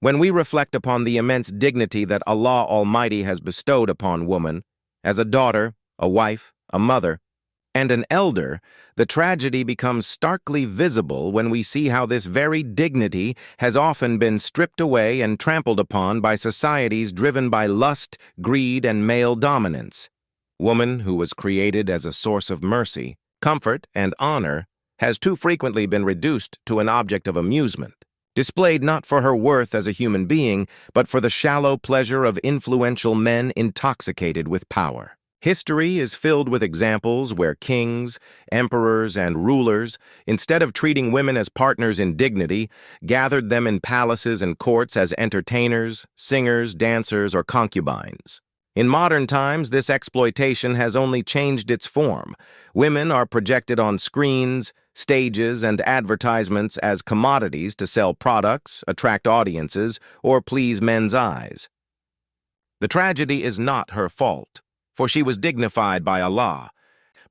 When we reflect upon the immense dignity that Allah Almighty has bestowed upon woman, as a daughter, a wife, a mother, and an elder, the tragedy becomes starkly visible when we see how this very dignity has often been stripped away and trampled upon by societies driven by lust, greed, and male dominance. Woman, who was created as a source of mercy, comfort, and honor, has too frequently been reduced to an object of amusement, displayed not for her worth as a human being, but for the shallow pleasure of influential men intoxicated with power. History is filled with examples where kings, emperors, and rulers, instead of treating women as partners in dignity, gathered them in palaces and courts as entertainers, singers, dancers, or concubines. In modern times, this exploitation has only changed its form. Women are projected on screens, stages, and advertisements as commodities to sell products, attract audiences, or please men's eyes. The tragedy is not her fault, for she was dignified by Allah,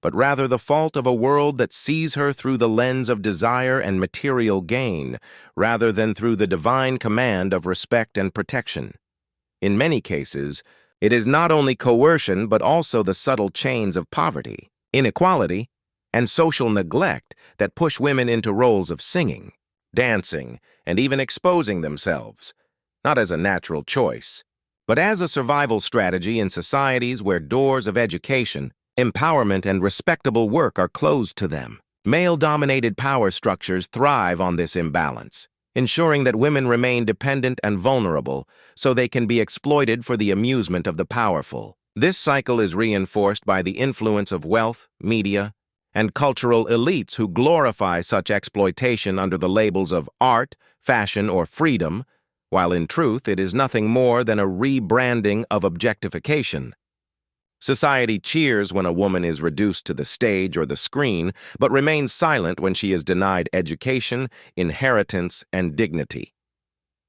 but rather the fault of a world that sees her through the lens of desire and material gain, rather than through the divine command of respect and protection. In many cases, it is not only coercion but also the subtle chains of poverty, inequality, and social neglect that push women into roles of singing, dancing, and even exposing themselves, not as a natural choice, but as a survival strategy in societies where doors of education, empowerment, and respectable work are closed to them. Male-dominated power structures thrive on this imbalance, ensuring that women remain dependent and vulnerable so they can be exploited for the amusement of the powerful. This cycle is reinforced by the influence of wealth, media, and cultural elites who glorify such exploitation under the labels of art, fashion, or freedom, while in truth it is nothing more than a rebranding of objectification. Society cheers when a woman is reduced to the stage or the screen, but remains silent when she is denied education, inheritance, and dignity.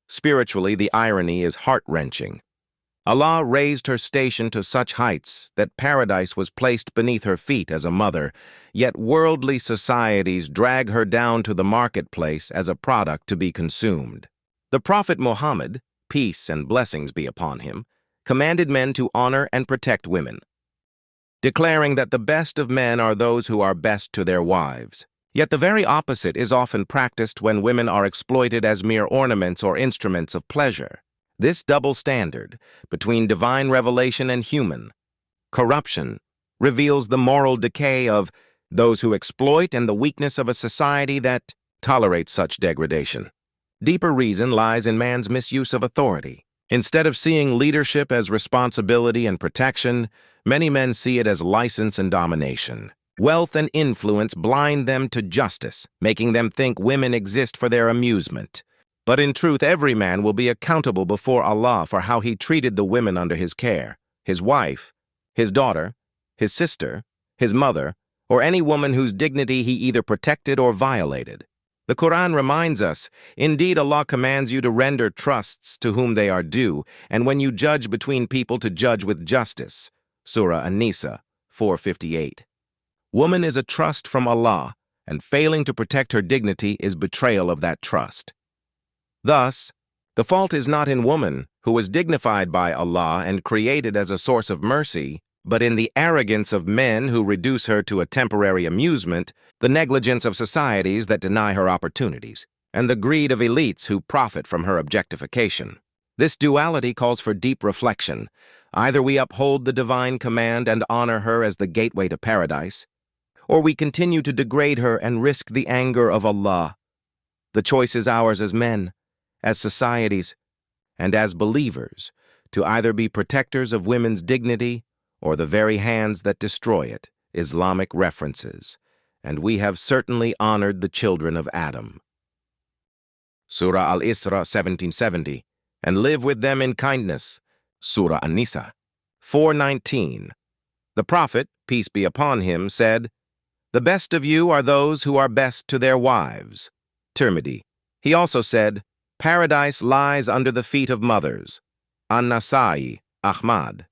Spiritually, the irony is heart-wrenching. Allah raised her station to such heights that paradise was placed beneath her feet as a mother, yet worldly societies drag her down to the marketplace as a product to be consumed. The Prophet Muhammad, peace and blessings be upon him, commanded men to honor and protect women, declaring that the best of men are those who are best to their wives. Yet the very opposite is often practiced when women are exploited as mere ornaments or instruments of pleasure. This double standard between divine revelation and human corruption reveals the moral decay of those who exploit and the weakness of a society that tolerates such degradation. Deeper reason lies in man's misuse of authority. Instead of seeing leadership as responsibility and protection, many men see it as license and domination. Wealth and influence blind them to justice, making them think women exist for their amusement. But in truth, every man will be accountable before Allah for how he treated the women under his care, his wife, his daughter, his sister, his mother, or any woman whose dignity he either protected or violated. The Quran reminds us, indeed Allah commands you to render trusts to whom they are due, and when you judge between people to judge with justice. Surah An-Nisa 4:58. Woman is a trust from Allah, and failing to protect her dignity is betrayal of that trust. Thus, the fault is not in woman, who was dignified by Allah and created as a source of mercy, but in the arrogance of men who reduce her to a temporary amusement, the negligence of societies that deny her opportunities, and the greed of elites who profit from her objectification. This duality calls for deep reflection. Either we uphold the divine command and honor her as the gateway to paradise, or we continue to degrade her and risk the anger of Allah. The choice is ours as men, as societies, and as believers, to either be protectors of women's dignity or the very hands that destroy it. Islamic references, and we have certainly honored the children of Adam. Surah Al-Isra 1770, and live with them in kindness. Surah An-Nisa 4:19. The Prophet, peace be upon him, said, "The best of you are those who are best to their wives." Tirmidhi. He also said, "Paradise lies under the feet of mothers." An-Nasai, Ahmad.